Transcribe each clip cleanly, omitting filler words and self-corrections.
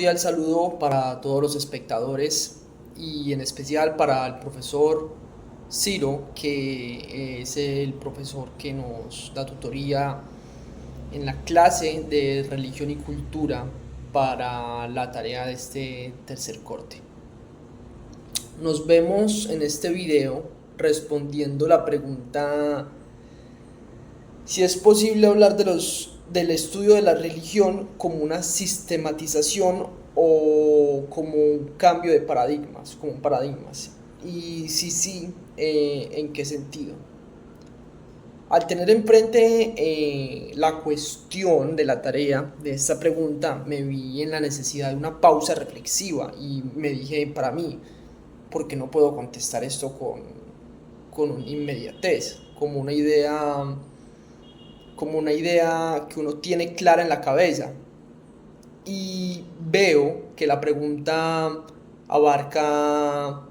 cordial saludo para todos los espectadores y en especial para el profesor Ciro, que es el profesor que nos da tutoría en la clase de religión y cultura para la tarea de este tercer corte. Nos vemos en este video respondiendo la pregunta si es posible hablar del estudio de la religión como una sistematización o como un cambio de paradigmas, como paradigmas. Y si sí, ¿en qué sentido? Al tener enfrente la cuestión de la tarea de esta pregunta, me vi en la necesidad de una pausa reflexiva y me dije para mí, ¿por qué no puedo contestar esto con una inmediatez? Como una idea que uno tiene clara en la cabeza. Y veo que la pregunta abarca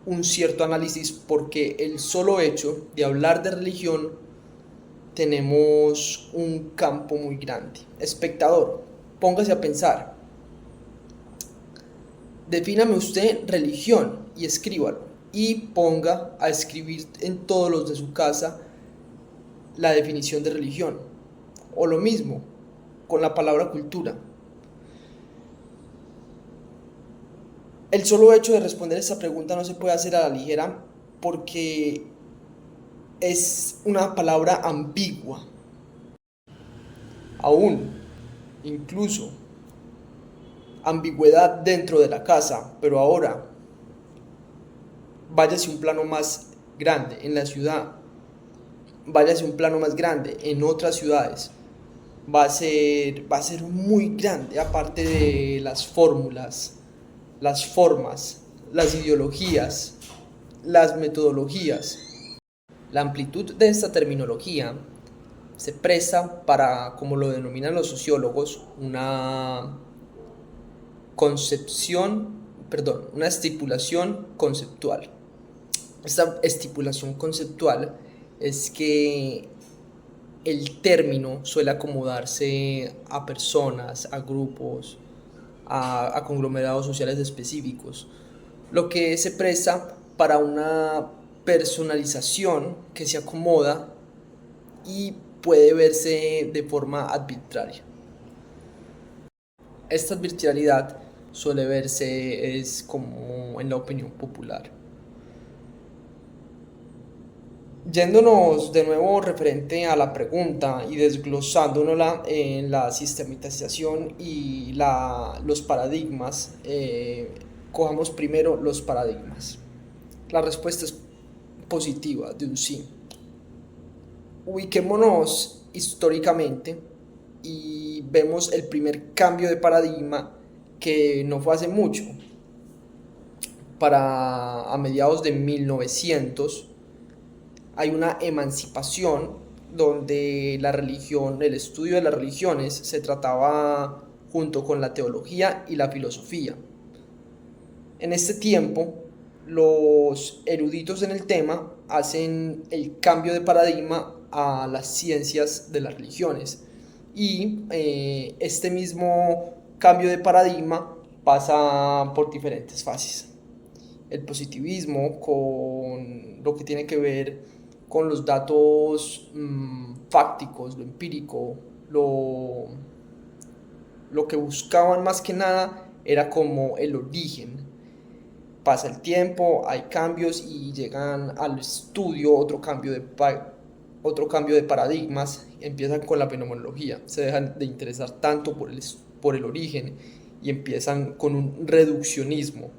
un cierto análisis porque el solo hecho de hablar de religión tenemos un campo muy grande. Espectador, póngase a pensar. Defíname usted religión y escríbalo. Y ponga a escribir en todos los de su casa la definición de religión. O lo mismo con la palabra cultura. El solo hecho de responder esta pregunta no se puede hacer a la ligera porque es una palabra ambigua. Aún, incluso, ambigüedad dentro de la casa, pero ahora váyase un plano más grande en la ciudad, váyase un plano más grande en otras ciudades. Va a ser muy grande, aparte de las fórmulas, las formas, las ideologías, las metodologías. La amplitud de esta terminología se presta para, como lo denominan los sociólogos, una estipulación conceptual. Esta estipulación conceptual es que el término suele acomodarse a personas, a grupos, a conglomerados sociales específicos, lo que se presta para una personalización que se acomoda y puede verse de forma arbitraria. Esta arbitrariedad suele verse es como en la opinión popular. Yéndonos de nuevo referente a la pregunta y desglosándonosla en la sistematización y los paradigmas, cojamos primero los paradigmas. La respuesta es positiva, de un sí. Ubiquémonos históricamente y vemos el primer cambio de paradigma que no fue hace mucho, para a mediados de 1900 hay una emancipación donde la religión, el estudio de las religiones se trataba junto con la teología y la filosofía. En este tiempo, los eruditos en el tema hacen el cambio de paradigma a las ciencias de las religiones y este mismo cambio de paradigma pasa por diferentes fases. El positivismo con lo que tiene que ver con los datos fácticos, lo empírico, lo que buscaban más que nada era como el origen. Pasa el tiempo, hay cambios y llegan al estudio otro cambio de paradigmas, empiezan con la fenomenología, se dejan de interesar tanto por el origen y empiezan con un reduccionismo.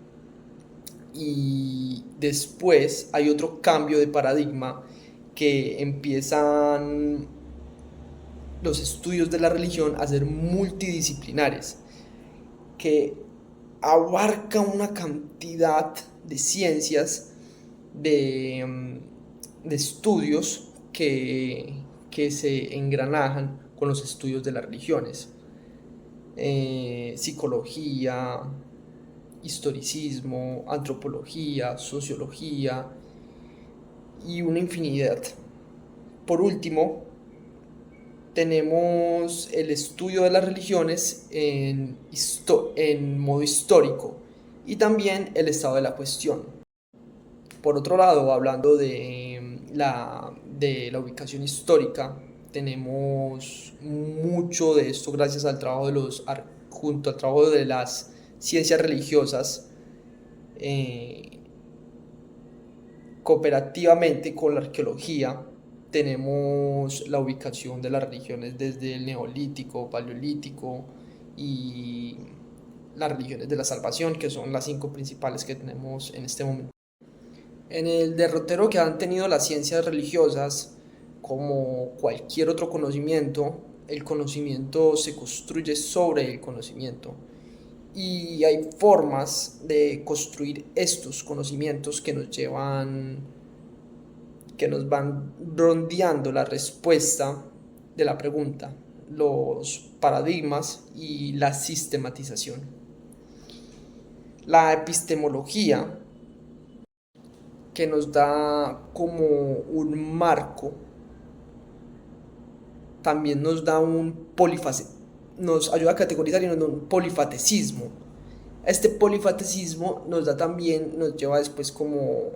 Y después hay otro cambio de paradigma que empiezan los estudios de la religión a ser multidisciplinares, que abarca una cantidad de ciencias, de estudios que se engranajan con los estudios de las religiones. Psicología, historicismo, antropología, sociología y una infinidad. Por último, tenemos el estudio de las religiones en modo histórico y también el estado de la cuestión. Por otro lado, hablando de la ubicación histórica, tenemos mucho de esto gracias al trabajo junto al trabajo de las ciencias religiosas, eh, cooperativamente con la arqueología. Tenemos la ubicación de las religiones desde el neolítico, paleolítico y las religiones de la salvación, que son las 5 principales que tenemos en este momento. En el derrotero que han tenido las ciencias religiosas, como cualquier otro conocimiento, el conocimiento se construye sobre el conocimiento. Y hay formas de construir estos conocimientos que nos van rondeando la respuesta de la pregunta, los paradigmas y la sistematización. La epistemología, que nos da como un marco, también nos da nos ayuda a categorizar y nos da un polifatecismo. Este polifatecismo nos lleva después como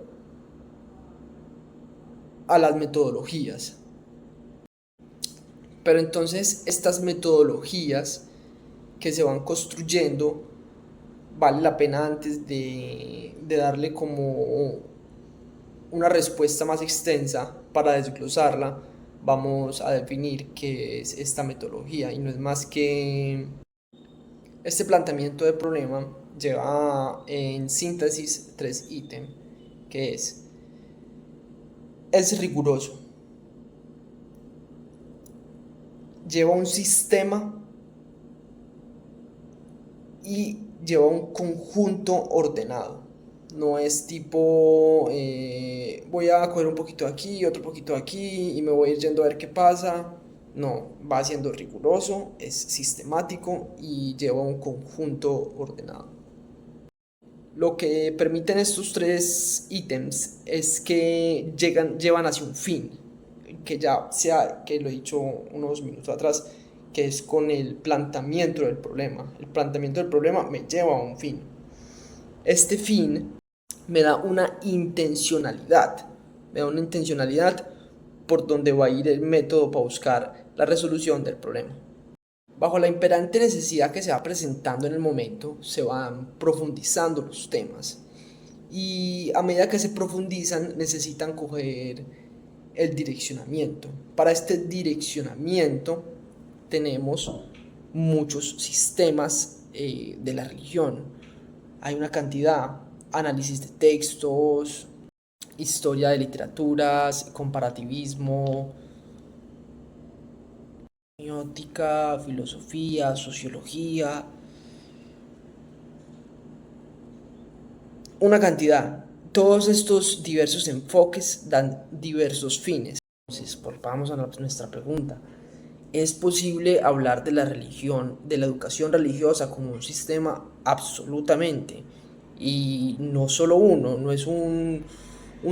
a las metodologías. Pero entonces estas metodologías que se van construyendo, vale la pena antes de darle como una respuesta más extensa para desglosarla, vamos a definir qué es esta metodología y no es más que este planteamiento de problema lleva en síntesis 3 ítems, que es riguroso, lleva un sistema y lleva un conjunto ordenado. No es tipo, voy a coger un poquito de aquí, otro poquito de aquí y me voy a ir yendo a ver qué pasa. No, va siendo riguroso, es sistemático y lleva un conjunto ordenado. Lo que permiten estos 3 ítems es que llevan hacia un fin, que lo he dicho unos minutos atrás, que es con el planteamiento del problema. El planteamiento del problema me lleva a un fin. Este fin me da una intencionalidad, por donde va a ir el método para buscar la resolución del problema. Bajo la imperante necesidad que se va presentando en el momento, se van profundizando los temas y a medida que se profundizan necesitan coger el direccionamiento. Para este direccionamiento tenemos muchos sistemas de la religión. Hay una cantidad: análisis de textos, historia de literaturas, comparativismo, semiótica, filosofía, sociología, una cantidad. Todos estos diversos enfoques dan diversos fines. Entonces, volvamos a nuestra pregunta. ¿Es posible hablar de la religión, de la educación religiosa como un sistema? Absolutamente. Y no solo uno, no es un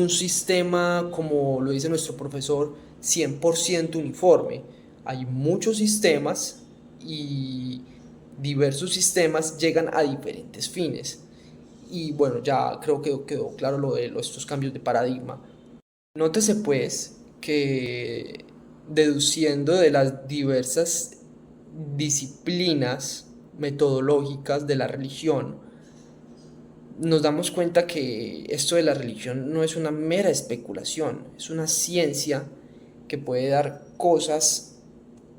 sistema, como lo dice nuestro profesor, 100% uniforme. Hay muchos sistemas y diversos sistemas llegan a diferentes fines. Y bueno, ya creo que quedó claro lo de estos cambios de paradigma. Nótese pues que deduciendo de las diversas disciplinas metodológicas de la religión, nos damos cuenta que esto de la religión no es una mera especulación, es una ciencia que puede dar cosas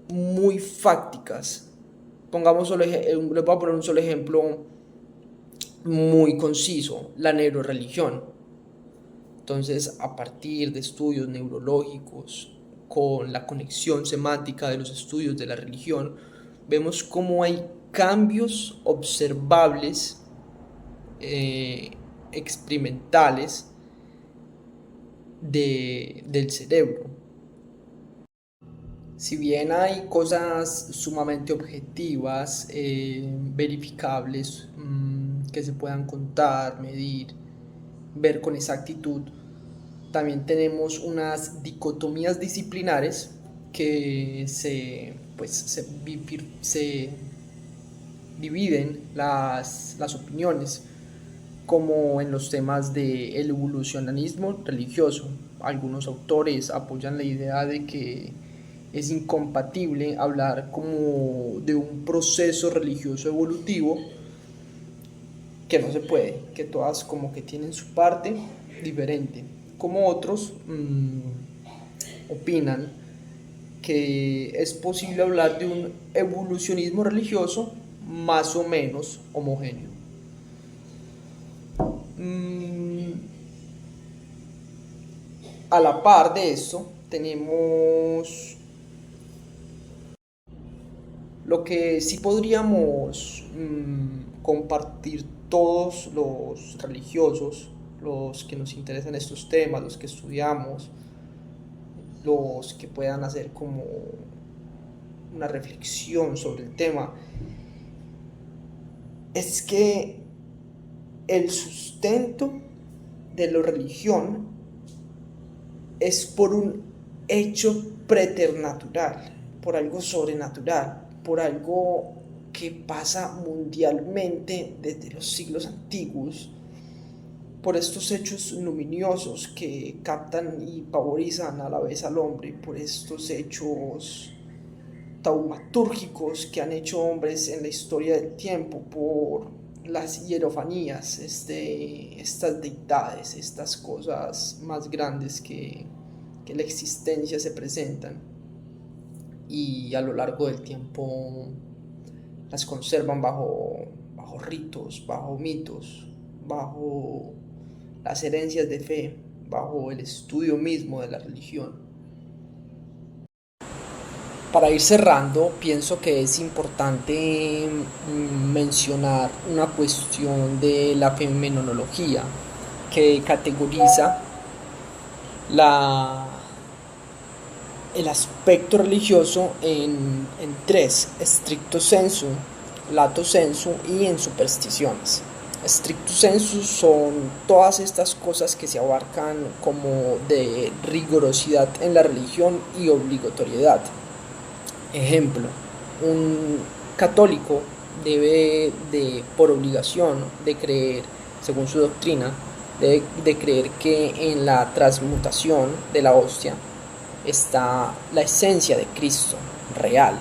muy fácticas. Les voy a poner un solo ejemplo muy conciso: la neuroreligión. Entonces, a partir de estudios neurológicos, con la conexión semántica de los estudios de la religión, vemos cómo hay cambios observables, experimentales del cerebro. Si bien hay cosas sumamente objetivas, verificables, que se puedan contar, medir, ver con exactitud, también tenemos unas dicotomías disciplinares que se dividen las opiniones, como en los temas del evolucionismo religioso. Algunos autores apoyan la idea de que es incompatible hablar como de un proceso religioso evolutivo, que no se puede, que todas como que tienen su parte diferente, como otros opinan que es posible hablar de un evolucionismo religioso más o menos homogéneo. Mm, a la par de esto tenemos lo que sí podríamos compartir todos los religiosos, los que nos interesan estos temas, los que estudiamos, los que puedan hacer como una reflexión sobre el tema, es que el sustento de la religión es por un hecho preternatural, por algo sobrenatural, por algo que pasa mundialmente desde los siglos antiguos, por estos hechos luminosos que captan y pavorizan a la vez al hombre, por estos hechos taumatúrgicos que han hecho hombres en la historia del tiempo, por las hierofanías, estas deidades, estas cosas más grandes que la existencia se presentan y a lo largo del tiempo las conservan bajo ritos, bajo mitos, bajo las herencias de fe, bajo el estudio mismo de la religión. Para ir cerrando, pienso que es importante mencionar una cuestión de la fenomenología que categoriza la, el aspecto religioso en tres: stricto sensu, lato sensu y en supersticiones. Stricto sensu son todas estas cosas que se abarcan como de rigurosidad en la religión y obligatoriedad. Ejemplo, un católico debe por obligación de creer, según su doctrina, de creer que en la transmutación de la hostia está la esencia de Cristo real.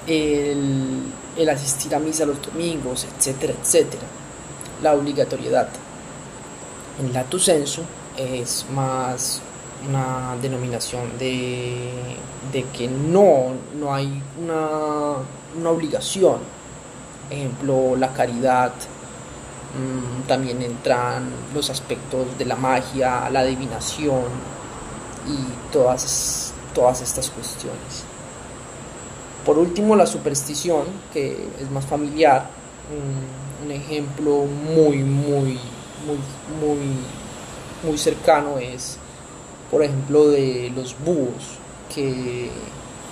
El asistir a misa los domingos, etcétera, etcétera. La obligatoriedad. En lato sensu es más una denominación de que no hay una obligación. Ejemplo, la caridad. También entran los aspectos de la magia, la adivinación y todas estas cuestiones. Por último, la superstición, que es más familiar. Un ejemplo muy cercano es, por ejemplo, de los búhos, que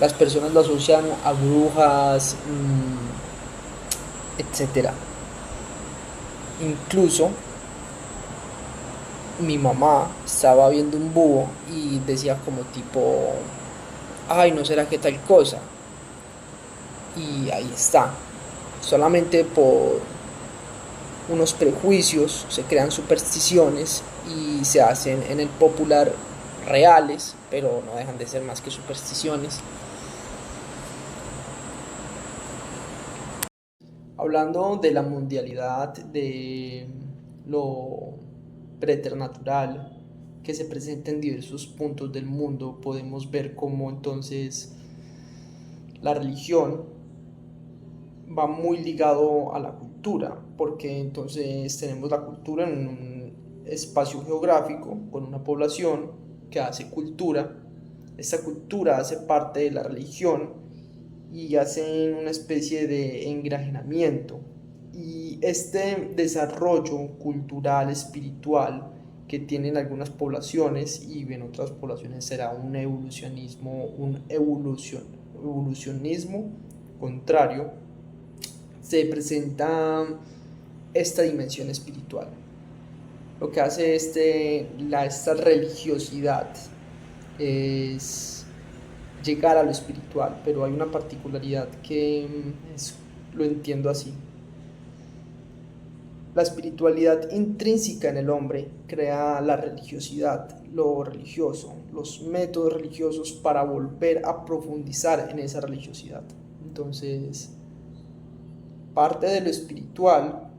las personas lo asocian a brujas, etcétera. Incluso mi mamá estaba viendo un búho y decía como tipo, ay, ¿no será que tal cosa? Y ahí está. Solamente por unos prejuicios se crean supersticiones y se hacen en el popular reales, pero no dejan de ser más que supersticiones. Hablando de la mundialidad, de lo preternatural que se presenta en diversos puntos del mundo, podemos ver cómo entonces la religión va muy ligado a la cultura, porque entonces tenemos la cultura en un espacio geográfico con una población que hace cultura. Esta cultura hace parte de la religión y hacen una especie de engrajenamiento. Y este desarrollo cultural, espiritual que tienen algunas poblaciones y en otras poblaciones será un evolucionismo contrario, se presenta esta dimensión espiritual. Lo que hace esta religiosidad es llegar a lo espiritual, pero hay una particularidad que lo entiendo así. La espiritualidad intrínseca en el hombre crea la religiosidad, lo religioso, los métodos religiosos para volver a profundizar en esa religiosidad. Entonces, parte de lo espiritual,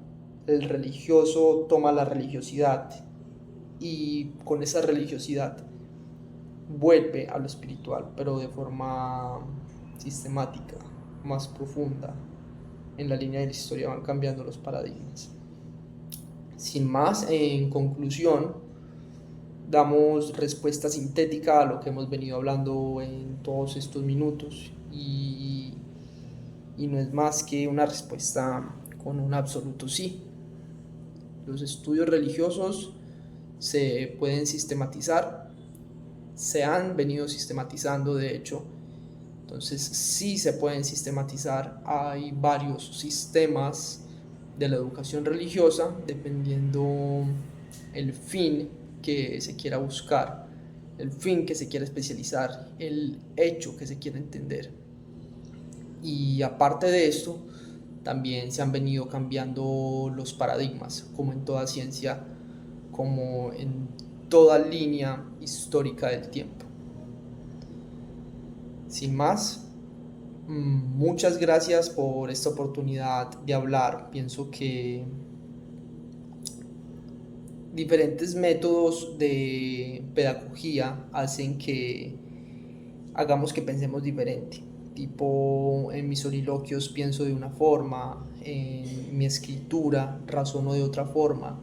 el religioso toma la religiosidad y con esa religiosidad vuelve a lo espiritual, pero de forma sistemática, más profunda. En la línea de la historia van cambiando los paradigmas. Sin más, en conclusión, damos respuesta sintética a lo que hemos venido hablando en todos estos minutos y no es más que una respuesta con un absoluto sí. Los estudios religiosos se pueden sistematizar, se han venido sistematizando de hecho, entonces sí se pueden sistematizar. Hay varios sistemas de la educación religiosa dependiendo el fin que se quiera buscar, el fin que se quiera especializar, el hecho que se quiera entender. Y aparte de esto, también se han venido cambiando los paradigmas, como en toda ciencia, como en toda línea histórica del tiempo. Sin más, muchas gracias por esta oportunidad de hablar. Pienso que diferentes métodos de pedagogía hacen que hagamos que pensemos diferente. Tipo, en mis soliloquios pienso de una forma, en mi escritura razono de otra forma,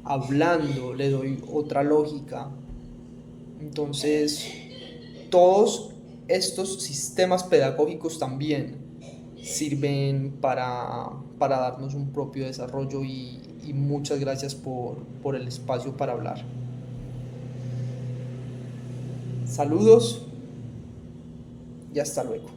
hablando le doy otra lógica. Entonces, todos estos sistemas pedagógicos también sirven para darnos un propio desarrollo y muchas gracias por el espacio para hablar. Saludos y hasta luego.